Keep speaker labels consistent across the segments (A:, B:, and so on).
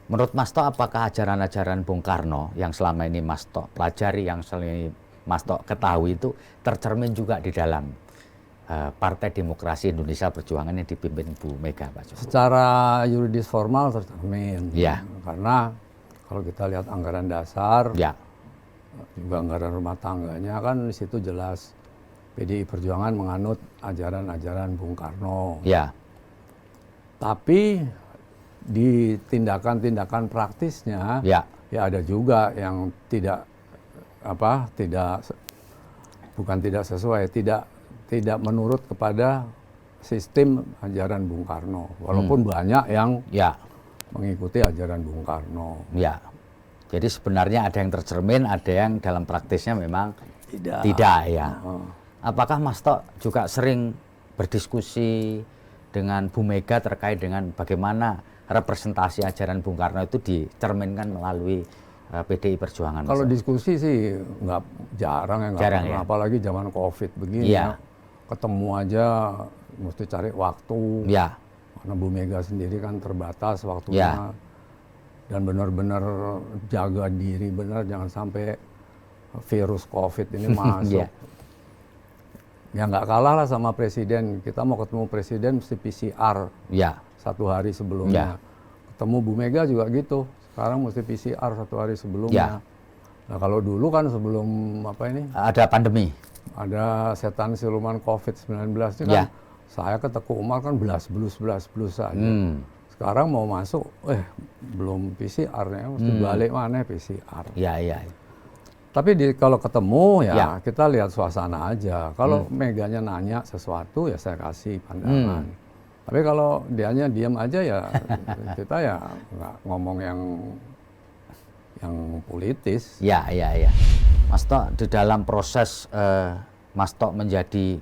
A: Menurut Mas Tok, apakah ajaran-ajaran Bung Karno yang selama ini Mas Tok pelajari, yang selama ini Mas Tok ketahui itu tercermin juga di dalam Partai Demokrasi Indonesia Perjuangan yang dipimpin Bu Mega, Pak Jokowi?
B: Secara yuridis formal tercermin,
A: Ya.
B: karena kalau kita lihat anggaran dasar,
A: Ya,
B: juga anggaran rumah tangganya kan di situ jelas PDI Perjuangan menganut ajaran-ajaran Bung Karno.
A: ya,
B: Tapi di tindakan-tindakan praktisnya,
A: ya,
B: ya ada juga yang bukan tidak sesuai, tidak menurut kepada sistem ajaran Bung Karno. Walaupun banyak yang
A: ya,
B: mengikuti ajaran Bung Karno.
A: ya. Jadi sebenarnya ada yang tercermin, ada yang dalam praktisnya memang
B: Tidak.
A: tidak, ya. Apakah Mas Tok juga sering berdiskusi dengan Bu Mega terkait dengan bagaimana representasi ajaran Bung Karno itu dicerminkan melalui PDI Perjuangan?
B: Kalau diskusi sih nggak jarang ya, nggak
A: Jarang,
B: pernah.
A: ya?
B: Apalagi zaman COVID begini,
A: Iya.
B: ya, ketemu aja mesti cari waktu.
A: Ya,
B: Karena Bu Mega sendiri kan terbatas waktunya.
A: Ya.
B: Dan benar-benar jaga diri benar, jangan sampai virus COVID ini masuk.
A: Ya.
B: Ya nggak kalah lah sama presiden. Kita mau ketemu presiden mesti PCR
A: ya,
B: 1 hari sebelumnya. Ketemu Bu Mega juga gitu. Sekarang mesti PCR 1 hari sebelumnya. Nah kalau dulu kan sebelum
A: ada pandemi.
B: ada setan siluman COVID-19 ini kan, saya ke Teguh Umar kan belas belus saja. Sekarang mau masuk, belum PCR-nya, mesti balik mana PCR.
A: Ya, ya.
B: Tapi kalau ketemu ya kita lihat suasana aja. Kalau Meganya nanya sesuatu ya saya kasih pandangan. Tapi kalau dianya diam aja ya kita ya nggak ngomong yang politis.
A: Ya, ya, ya. Mas Tok, di dalam proses Mas Tok menjadi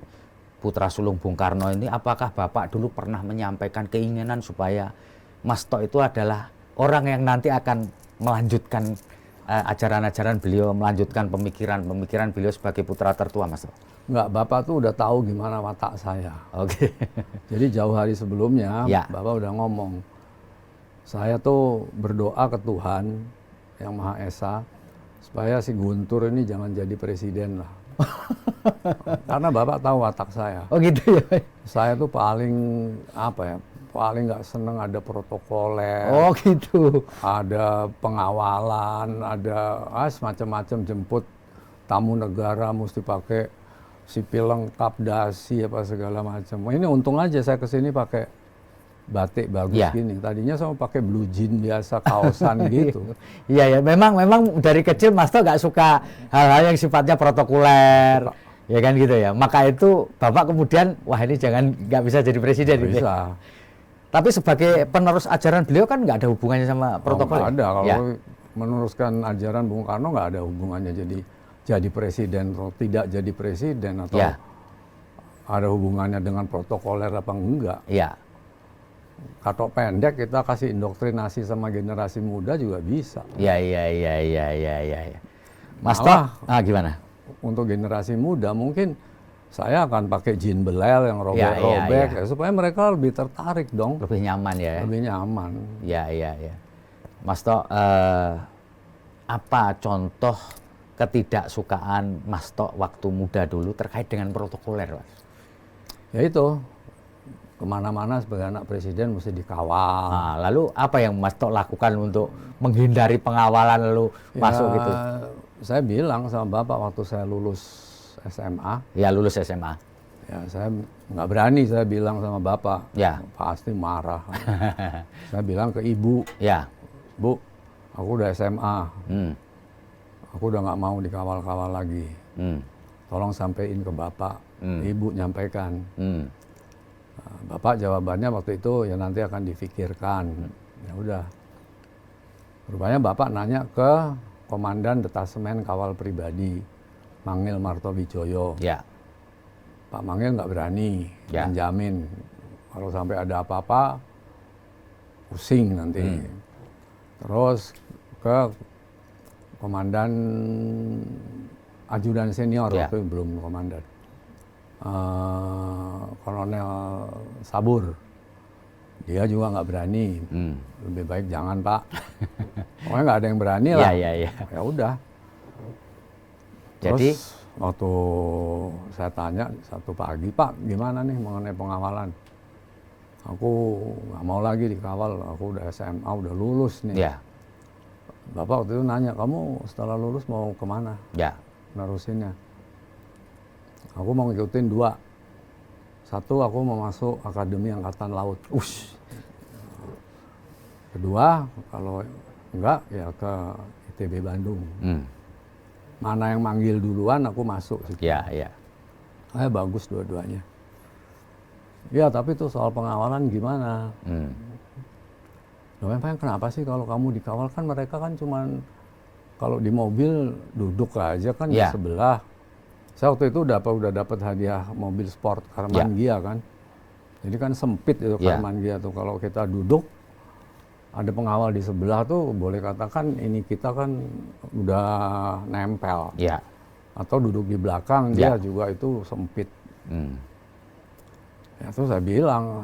A: putra sulung Bung Karno ini, apakah Bapak dulu pernah menyampaikan keinginan supaya Mas Tok itu adalah orang yang nanti akan melanjutkan ajaran-ajaran beliau, melanjutkan pemikiran beliau sebagai putra tertua, Mas Tok?
B: Enggak, Bapak tuh udah tahu gimana watak saya.
A: Oke.
B: Jadi jauh hari sebelumnya, Bapak udah ngomong, saya tuh berdoa ke Tuhan Yang Maha Esa, supaya si Guntur ini jangan jadi presiden lah. Karena Bapak tahu watak saya.
A: Oh gitu ya?
B: Saya tuh paling paling nggak seneng ada protokoler.
A: Oh gitu.
B: Ada pengawalan, ada semacam-macam, jemput tamu negara mesti pakai sipil lengkap, dasi apa segala macam. Ini untung aja saya kesini pakai batik bagus gini. Tadinya saya pakai blue jean biasa, kaosan gitu.
A: Iya ya, memang dari kecil Mas Tok nggak suka hal-hal yang sifatnya protokoler. Ya kan gitu ya. Maka itu Bapak kemudian, wah ini nggak bisa jadi presiden.
B: Nggak bisa.
A: Tapi sebagai penerus ajaran beliau kan nggak ada hubungannya sama protokol.
B: Nggak ada. Kalau meneruskan ajaran Bung Karno nggak ada hubungannya jadi presiden atau tidak jadi presiden, atau ada hubungannya dengan protokoler apa enggak.
A: Iya.
B: Katok pendek kita kasih indoktrinasi sama generasi muda juga bisa.
A: Iya. Mas Tok, gimana?
B: Untuk generasi muda mungkin saya akan pakai jin belel yang robek-robek ya, supaya mereka lebih tertarik dong.
A: Lebih nyaman ya?
B: Lebih nyaman.
A: Iya. Mas Tok, apa contoh ketidaksukaan Mas Tok waktu muda dulu terkait dengan protokoler, Mas?
B: Ya itu, kemana-mana sebagai anak presiden mesti dikawal.
A: Nah, lalu apa yang Mas Tok lakukan untuk menghindari pengawalan lalu masuk gitu?
B: Saya bilang sama Bapak waktu saya lulus SMA.
A: Ya, lulus SMA.
B: Ya, saya nggak berani saya bilang sama Bapak.
A: Ya.
B: Pasti marah. Saya bilang ke Ibu.
A: Ya.
B: Bu, aku udah SMA. Aku udah nggak mau dikawal-kawal lagi. Tolong sampein ke Bapak. Ibu nyampaikan. Nah, Bapak jawabannya waktu itu ya nanti akan difikirkan. Ya udah. Rupanya Bapak nanya ke Komandan Detasemen Kawal Pribadi, Mangil Martowijoyo.
A: Ya.
B: Pak Mangil nggak berani menjamin kalau sampai ada apa-apa pusing nanti. Terus ke Komandan Ajudan Senior waktu itu belum komandan, Kolonel Sabur. Dia juga nggak berani. Lebih baik jangan, Pak. Pokoknya nggak ada yang berani lah.
A: Iya.
B: Ya udah.
A: Jadi
B: Terus waktu saya tanya satu pagi, Pak, gimana nih mengenai pengawalan? Aku nggak mau lagi dikawal. Aku udah SMA, udah lulus nih.
A: ya,
B: Bapak waktu itu nanya, kamu setelah lulus mau kemana?
A: ya,
B: Nerusinnya. Aku mau ngikutin 2. Satu, aku mau masuk Akademi Angkatan Laut. Kedua, kalau enggak ya ke ITB Bandung. Mana yang manggil duluan aku masuk.
A: ya.
B: Bagus dua-duanya. Ya tapi tuh soal pengawalan gimana? Memang kenapa sih kalau kamu dikawal, kan mereka kan cuman kalau di mobil duduk aja kan di sebelah. Saya waktu itu udah dapat hadiah mobil sport Karman Gia kan. Jadi kan sempit itu Karman Gia tuh, kalau kita duduk ada pengawal di sebelah tuh boleh katakan ini kita kan udah nempel.
A: Ya.
B: Atau duduk di belakang dia juga itu sempit. Ya terus saya bilang,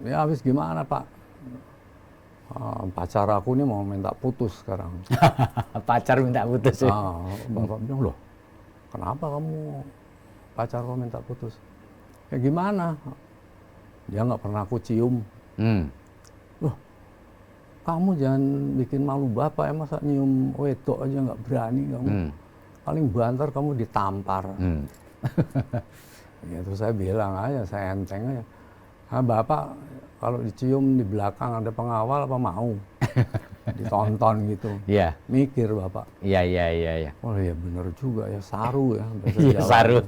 B: ya habis gimana Pak? Pacar aku ini mau minta putus sekarang.
A: Pacar minta putus ya?
B: Bapak bilang, loh kenapa kamu pacar kamu minta putus? Ya gimana? Dia nggak pernah aku cium. Loh, kamu jangan bikin malu bapak ya, masa nyium wedok aja nggak berani kamu. Paling banter kamu ditampar. Ya terus saya bilang aja, saya enteng aja. Bapak kalau dicium di belakang ada pengawal apa mau? Ditonton gitu.
A: Iya.
B: Mikir bapak.
A: Iya.
B: Oh iya bener juga ya, saru ya.
A: Iya, saru.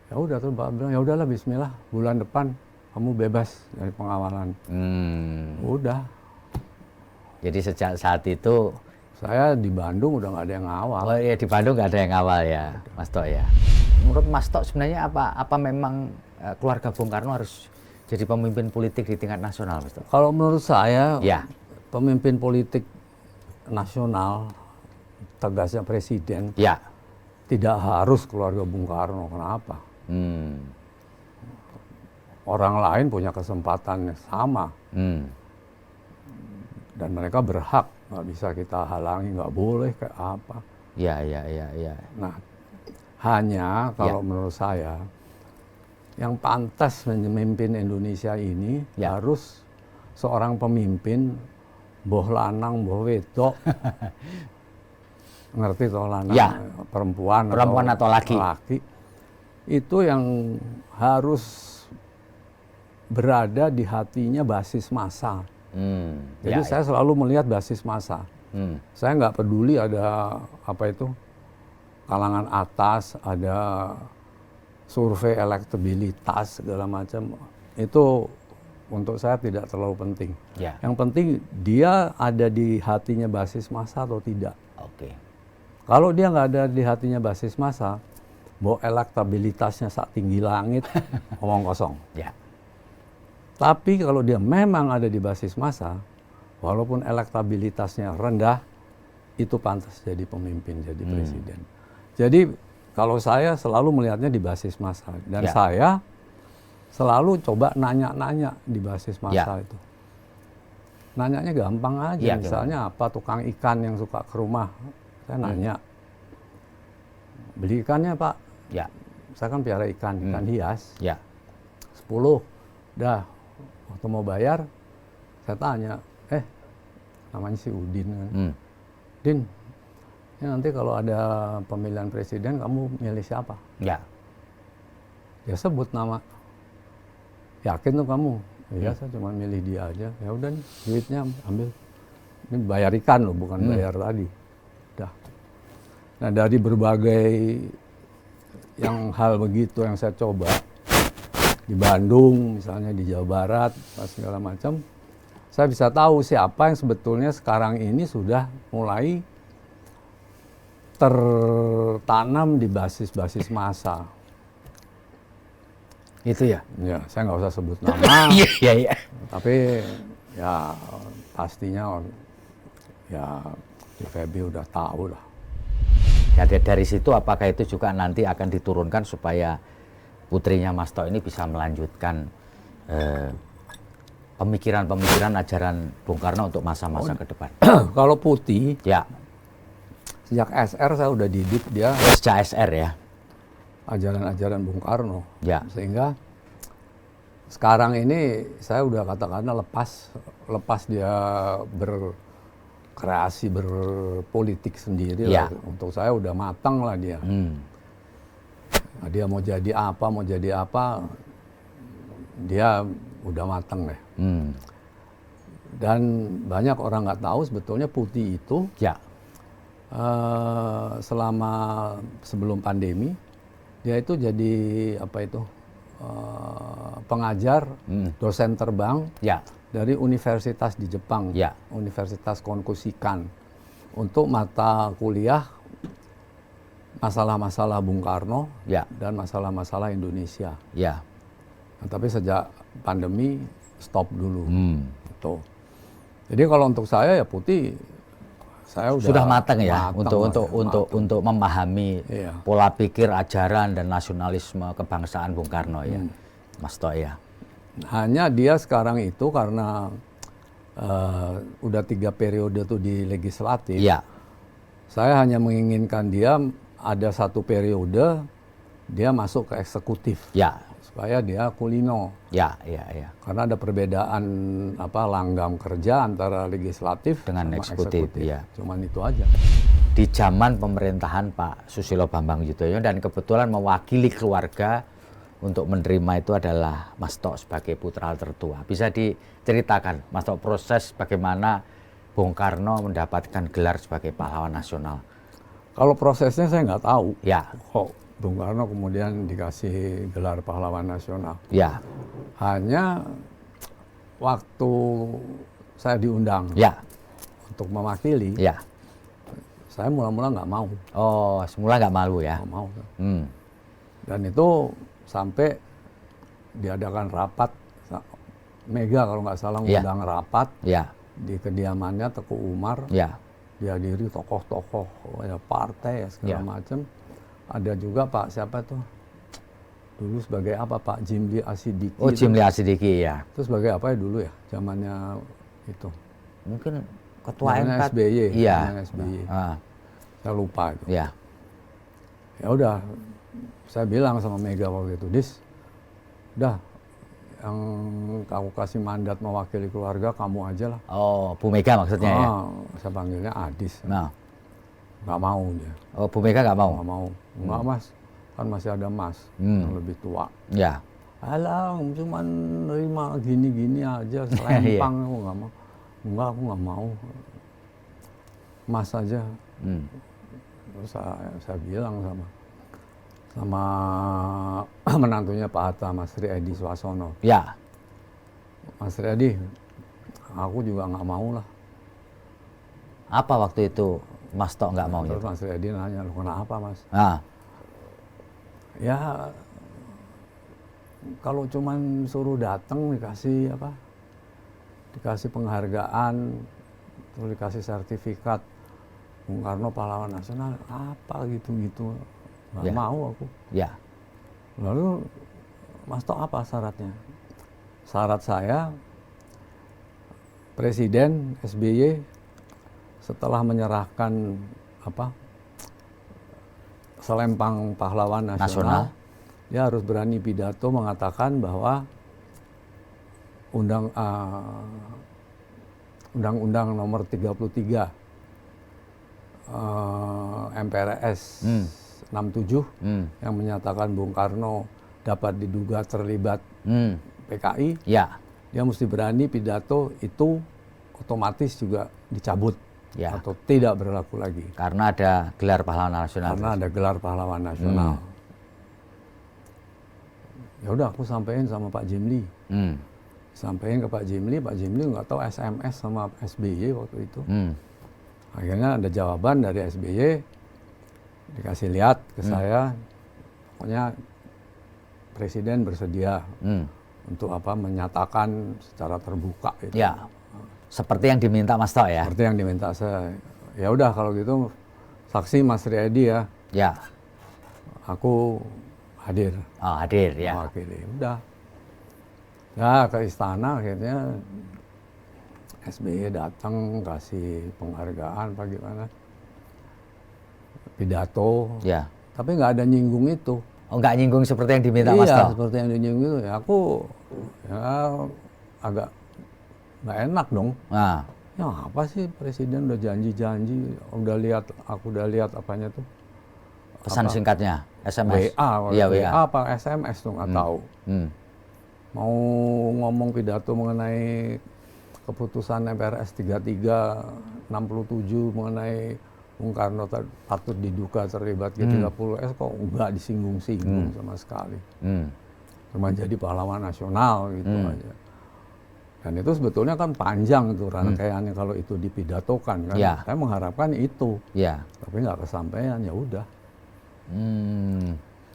B: Ya udah tuh bapak bilang, ya udahlah bismillah, bulan depan kamu bebas dari pengawalan. Udah.
A: Jadi sejak saat itu
B: saya di Bandung udah nggak ada yang ngawal.
A: Oh iya, di Bandung nggak ada yang ngawal ya, Mas Tok ya. Menurut Mas Tok sebenarnya apa memang keluarga Bung Karno harus jadi pemimpin politik di tingkat nasional, Mas Tok?
B: Kalau menurut saya,
A: ya,
B: pemimpin politik nasional, tegasnya presiden,
A: ya,
B: tidak harus keluarga Bung Karno. Kenapa? Orang lain punya kesempatan yang sama. Dan mereka berhak, nggak bisa kita halangi, nggak boleh kayak apa.
A: Ya.
B: Nah, hanya kalau menurut saya, yang pantas memimpin Indonesia ini harus seorang pemimpin, boh lanang, boh wedok, ngerti toh lanang, perempuan
A: atau laki.
B: Itu yang harus berada di hatinya basis massa. Jadi saya selalu melihat basis massa. Saya nggak peduli ada apa itu kalangan atas, ada survei elektabilitas segala macam. Itu untuk saya tidak terlalu penting. Yang penting dia ada di hatinya basis massa atau tidak.
A: Oke.
B: Kalau dia nggak ada di hatinya basis massa, bahwa elektabilitasnya sak tinggi langit, omong kosong. Tapi kalau dia memang ada di basis massa, walaupun elektabilitasnya rendah, itu pantas jadi pemimpin, jadi presiden. Jadi kalau saya selalu melihatnya di basis massa. Dan saya selalu coba nanya-nanya di basis massa itu. Nanyanya gampang aja, misalnya apa, tukang ikan yang suka ke rumah, saya nanya, beli ikannya Pak? Saya kan piara ikan hias. 10, dah. Waktu mau bayar, saya tanya, namanya si Udin kan. Din, ini nanti kalau ada pemilihan presiden, kamu milih siapa? Dia sebut nama. Yakin tuh kamu? Iya, saya cuma milih dia aja. Ya udah nih, duitnya ambil. Ini bayar ikan loh, bukan bayar tadi. Udah. Nah dari berbagai yang hal begitu yang saya coba, di Bandung, misalnya di Jawa Barat, segala macam, saya bisa tahu siapa yang sebetulnya sekarang ini sudah mulai tertanam di basis-basis massa.
A: Itu ya?
B: Ya, saya nggak usah sebut nama.
A: Iya.
B: Tapi ya pastinya ya Febi udah tahu lah.
A: Dari situ apakah itu juga nanti akan diturunkan supaya putrinya Mas Tok ini bisa melanjutkan pemikiran-pemikiran ajaran Bung Karno untuk masa-masa ke depan?
B: Kalau Putih,
A: Ya,
B: sejak SR saya udah didik dia
A: sejak SR ya.
B: ajaran-ajaran Bung Karno.
A: Ya.
B: Sehingga sekarang ini saya udah katakanlah lepas dia berkreasi, berpolitik sendiri
A: Ya.
B: lah. Untuk saya udah matang lah dia. Nah, dia mau jadi apa, dia udah matang deh. Dan banyak orang nggak tahu sebetulnya Putih itu
A: Ya.
B: selama sebelum pandemi dia itu jadi pengajar, dosen terbang
A: Ya.
B: dari universitas di Jepang,
A: Ya.
B: Universitas Konkushikan, untuk mata kuliah masalah-masalah Bung Karno
A: Ya.
B: dan masalah-masalah Indonesia.
A: Ya.
B: Nah, tapi sejak pandemi stop dulu. Gitu. Jadi kalau untuk saya ya Putih, saya
A: Sudah matang ya
B: matang.
A: untuk memahami
B: Iya.
A: pola pikir, ajaran dan nasionalisme kebangsaan Bung Karno ya, Mas Tok ya.
B: Hanya dia sekarang itu karena udah 3 periode tuh di legislatif.
A: Iya.
B: Saya hanya menginginkan dia ada 1 periode dia masuk ke eksekutif.
A: Ya.
B: Supaya dia kulino.
A: Ya.
B: Karena ada perbedaan langgam kerja antara legislatif
A: Dengan
B: sama
A: eksekutif, ya.
B: Cuman itu aja.
A: Di zaman pemerintahan Pak Susilo Bambang Yudhoyono dan kebetulan mewakili keluarga untuk menerima itu adalah Mas Tok sebagai putra tertua. Bisa diceritakan Mas Tok proses bagaimana Bung Karno mendapatkan gelar sebagai pahlawan nasional?
B: Kalau prosesnya saya nggak tahu.
A: Ya.
B: Kok Bung Karno kemudian dikasih gelar pahlawan nasional.
A: Ya.
B: Hanya waktu saya diundang
A: Ya.
B: untuk mewakili,
A: Ya.
B: saya mula-mula nggak mau.
A: Oh, semula nggak malu ya?
B: Nggak mau. Dan itu sampai diadakan rapat, Mega kalau nggak salah ngundang rapat
A: Ya.
B: di kediamannya Teguh Umar,
A: Ya.
B: dihadiri tokoh-tokoh ya partai ya segala macam. Ada juga Pak siapa tuh dulu sebagai apa Pak Jimli Asidiki.
A: Oh, Jimli Asidiki ya.
B: Itu sebagai apa ya dulu ya zamannya itu.
A: Mungkin ketua
B: Namanya
A: MK.
B: SBY.
A: Iya.
B: Namanya SBY.
A: Ah.
B: Saya lupa itu.
A: Ya.
B: Ya udah, saya bilang sama Mega waktu itu, Dis, udah yang aku kasih mandat mewakili keluarga kamu aja lah.
A: Oh, Bu Mega maksudnya ya?
B: Saya panggilnya Adis.
A: Nah.
B: Nggak mau dia.
A: Oh, Bu Mega nggak mau?
B: Nggak mau. Nggak Mas, kan masih ada Mas yang lebih tua.
A: Ya.
B: Alah, cuma nerima gini-gini aja, selempang. Aku nggak mau. Enggak, aku nggak mau. Mas aja. Terus saya bilang sama menantunya Pak Hatta, Mas Sri Edi Swasono.
A: Ya.
B: Mas Sri Edi, aku juga nggak mau lah.
A: Apa waktu itu Mas Tok nggak mau?
B: Terus Mas Sri Edi nanya, lu kenapa Mas?
A: Ah.
B: Ya, kalau cuman suruh datang dikasih apa? Dikasih penghargaan, terus dikasih sertifikat Bung Karno pahlawan nasional, apa gitu-gitu. Nggak mau aku.
A: Ya.
B: Lalu Mas Tok apa syaratnya? Syarat saya, Presiden SBY setelah menyerahkan selempang pahlawan nasional, dia harus berani pidato mengatakan bahwa Undang-Undang nomor 33 MPRS 67 yang menyatakan Bung Karno dapat diduga terlibat PKI,
A: Ya.
B: dia mesti berani pidato itu otomatis juga dicabut atau tidak berlaku lagi.
A: Karena ada gelar pahlawan nasional.
B: Karena ada gelar pahlawan nasional. Ya udah aku sampaikan sama Pak Jimli. Sampaikan ke Pak Jimli nggak tahu SMS sama SBY waktu itu. Akhirnya ada jawaban dari SBY, dikasih lihat ke saya, pokoknya Presiden bersedia untuk menyatakan secara terbuka itu.
A: Ya. Seperti yang diminta Mas Tok ya?
B: Seperti yang diminta saya. Ya udah kalau gitu saksi Mas Riyadi ya.
A: Ya.
B: Aku hadir.
A: Oh, hadir ya.
B: Mewakili. Udah. Ya ke istana akhirnya SBY datang kasih penghargaan apa gimana, pidato,
A: Ya.
B: tapi nggak ada nyinggung itu.
A: Oh, nggak nyinggung seperti yang diminta Mas
B: Iya,
A: To?
B: seperti yang dinyinggung itu. Ya aku ya agak nggak enak dong.
A: Nah,
B: Ya apa sih presiden udah janji-janji, aku udah lihat apanya tuh.
A: pesan
B: Apa?
A: singkatnya, SMS.
B: WA,
A: Iya,
B: WA
A: WA.
B: apa SMS tuh nggak tahu. Mau ngomong pidato mengenai keputusan MPRS 33 67 mengenai Bung Karno patut diduga terlibat G30S kok nggak disinggung-singgung sama sekali. Cuma jadi pahlawan nasional gitu aja. Dan itu sebetulnya kan panjang tuh rangkaiannya kalau itu dipidatokan kan.
A: Ya.
B: Saya mengharapkan itu.
A: Ya.
B: Tapi nggak kesampaian, ya udah.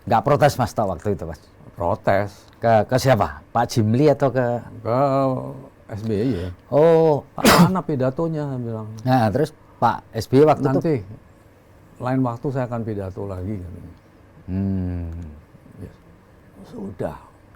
A: Nggak protes Mas To waktu itu Mas?
B: Protes
A: Ke siapa? Pak Jimli atau ke?
B: ke SBY.
A: Oh,
B: Pak, mana pidatonya, saya bilang.
A: nah terus Pak SBY waktu itu?
B: Nanti lain waktu saya akan pidato lagi. Ya, sudah.